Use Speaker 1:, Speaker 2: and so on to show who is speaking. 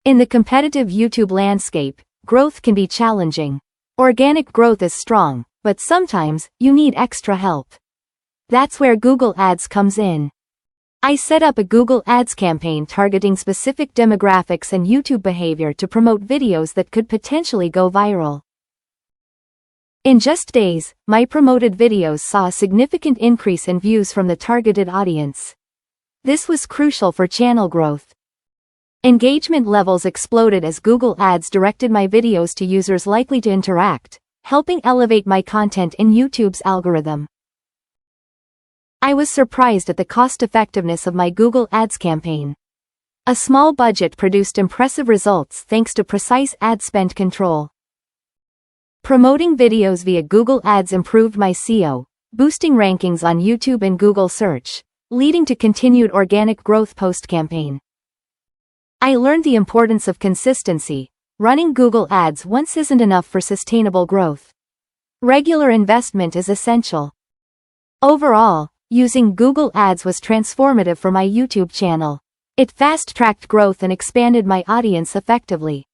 Speaker 1: In the competitive YouTube landscape, growth can be challenging. Organic growth is strong, but sometimes you need extra help. That's where Google Ads comes in. I set up a Google Ads campaign targeting specific demographics and YouTube behavior to promote videos that could potentially go viral. In just days, my promoted videos saw a significant increase in views from the targeted audience. This was crucial for channel growth. Engagement levels exploded as Google Ads directed my videos to users likely to interact, helping elevate my content in YouTube's algorithm. I was surprised at the cost-effectiveness of my Google Ads campaign. A small budget produced impressive results thanks to precise ad spend control. Promoting videos via Google Ads improved my SEO, boosting rankings on YouTube and Google search, leading to continued organic growth post-campaign. I learned the importance of consistency. Running Google Ads once isn't enough for sustainable growth. Regular investment is essential. Overall, using Google Ads was transformative for my YouTube channel. It fast-tracked growth and expanded my audience effectively.